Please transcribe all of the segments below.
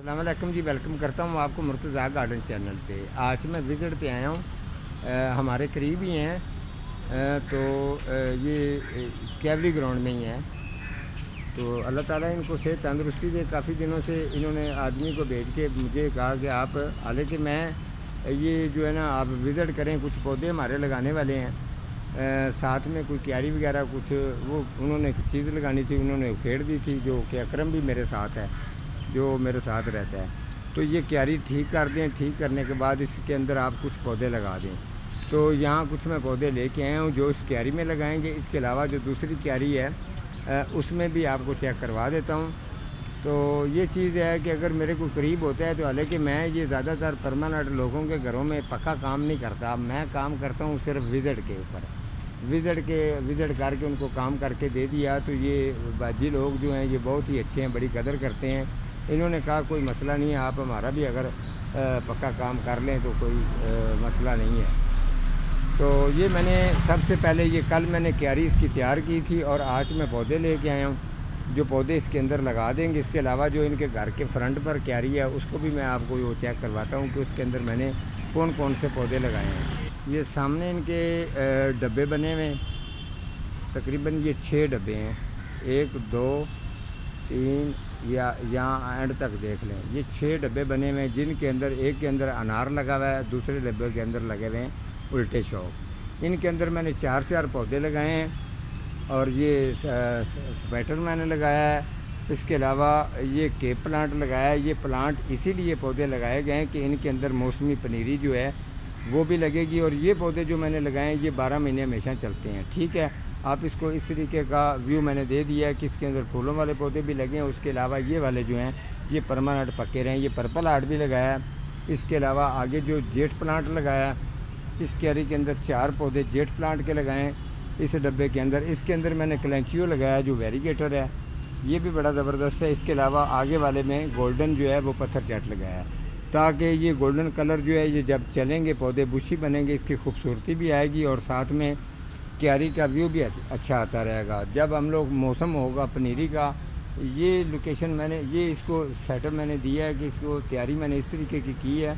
अस्सलाम वालेकुम जी, वेलकम करता हूँ आपको मुर्तज़ा गार्डन चैनल पे। आज मैं विज़िट पे आया हूँ, हमारे करीब ही हैं। ये कैवली ग्राउंड में ही है। तो अल्लाह ताला इनको सेहत तंदुरुस्ती दे। काफ़ी दिनों से इन्होंने आदमी को भेज के मुझे कहा कि आप, हालांकि मैं ये जो है ना, आप विज़िट करें, कुछ पौधे हमारे लगाने वाले हैं। साथ में कोई क्यारी वगैरह कुछ वो उन्होंने चीज़ लगानी थी, उन्होंने उखेड़ दी थी, जो कि अकरम भी मेरे साथ है, जो मेरे साथ रहता है। तो ये क्यारी ठीक कर दें, ठीक करने के बाद इसके अंदर आप कुछ पौधे लगा दें। तो यहाँ कुछ मैं पौधे लेके आया हूँ जो इस क्यारी में लगाएंगे। इसके अलावा जो दूसरी क्यारी है उसमें भी आपको चेक करवा देता हूँ। तो ये चीज़ है कि अगर मेरे को करीब होता है तो, हालांकि मैं ये ज़्यादातर परमानेंट लोगों के घरों में पक्का काम नहीं करता, मैं काम करता हूँ सिर्फ विज़िट के ऊपर। विज़िट करके उनको काम करके दे दिया। तो ये बाजी लोग जो हैं ये बहुत ही अच्छे हैं, बड़ी कदर करते हैं। इन्होंने कहा कोई मसला नहीं है, आप हमारा भी अगर पक्का काम कर लें तो कोई मसला नहीं है। तो ये मैंने सबसे पहले ये कल मैंने क्यारी इसकी तैयार की थी और आज मैं पौधे लेके आया हूँ, जो पौधे इसके अंदर लगा देंगे। इसके अलावा जो इनके घर के फ्रंट पर क्यारी है उसको भी मैं आपको वो चेक करवाता हूँ कि उसके अंदर मैंने कौन कौन से पौधे लगाए हैं। ये सामने इनके डब्बे बने हुए हैं, तकरीबन ये 6 डब्बे हैं, 1 2 3 या यहाँ एंड तक देख लें। ये 6 डब्बे बने हुए हैं, जिनके अंदर एक के अंदर अनार लगा हुआ है, दूसरे डब्बे के अंदर लगे हुए हैं उल्टे शौक। इनके अंदर मैंने 4 पौधे लगाए हैं और ये स्पाइडर मैंने लगाया है। इसके अलावा ये केप प्लांट लगाया है। ये प्लांट इसीलिए पौधे लगाए गए हैं कि इनके अंदर मौसमी पनीरी जो है वो भी लगेगी। और ये पौधे जो मैंने लगाए हैं ये 12 महीने हमेशा चलते हैं। ठीक है, आप इसको इस तरीके का व्यू मैंने दे दिया है कि इसके अंदर फूलों वाले पौधे भी लगे हैं। उसके अलावा ये वाले जो हैं ये परमानेंट पके रहे हैं। ये पर्पल आर्ट भी लगाया है। इसके अलावा आगे जो जेट प्लांट लगाया है, इस क्यारी के अंदर 4 पौधे जेट प्लांट के लगाए हैं इस डब्बे के अंदर। इसके अंदर मैंने क्लेंचियो लगाया जो वेरीगेटर है, ये भी बड़ा ज़बरदस्त है। इसके अलावा आगे वाले में गोल्डन जो है वो पत्थर चट लगाया है, ताकि ये गोल्डन कलर जो है ये जब चलेंगे पौधे बुशी बनेंगे, इसकी खूबसूरती भी आएगी और साथ में क्यारी का व्यू भी अच्छा आता रहेगा। जब हम लोग मौसम होगा पनीरी का, ये लोकेशन मैंने ये इसको सेटअप मैंने दिया है कि इसको तैयारी मैंने इस तरीके की है।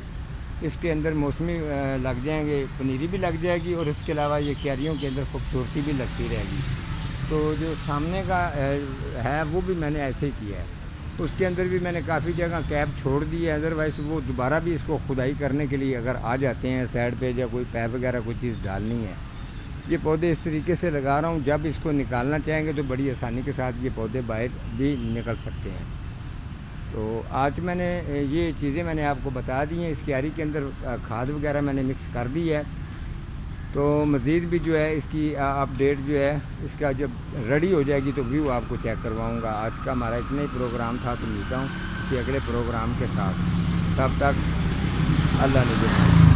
इसके अंदर मौसमी लग जाएंगे, पनीरी भी लग जाएगी और इसके अलावा ये क्यारियों के अंदर खूबसूरती भी लगती रहेगी। तो जो सामने का है वो भी मैंने ऐसे ही किया है। उसके अंदर भी मैंने काफ़ी जगह कैप छोड़ दी है, अदरवाइज़ वो दोबारा भी इसको खुदाई करने के लिए अगर आ जाते हैं साइड पे या कोई पैप वगैरह कोई चीज़ डालनी है। ये पौधे इस तरीके से लगा रहा हूँ, जब इसको निकालना चाहेंगे तो बड़ी आसानी के साथ ये पौधे बाहर भी निकल सकते हैं। तो आज मैंने ये चीज़ें मैंने आपको बता दी हैं। इस क्यारी के अंदर खाद वगैरह मैंने मिक्स कर दी है। तो मज़ीद भी जो है इसकी अपडेट जो है इसका जब रेडी हो जाएगी तो व्यू आपको चेक करवाऊँगा। आज का हमारा इतना ही प्रोग्राम था, तो मिलता हूँ किसी अगले प्रोग्राम के साथ। तब तक अल्लाह ने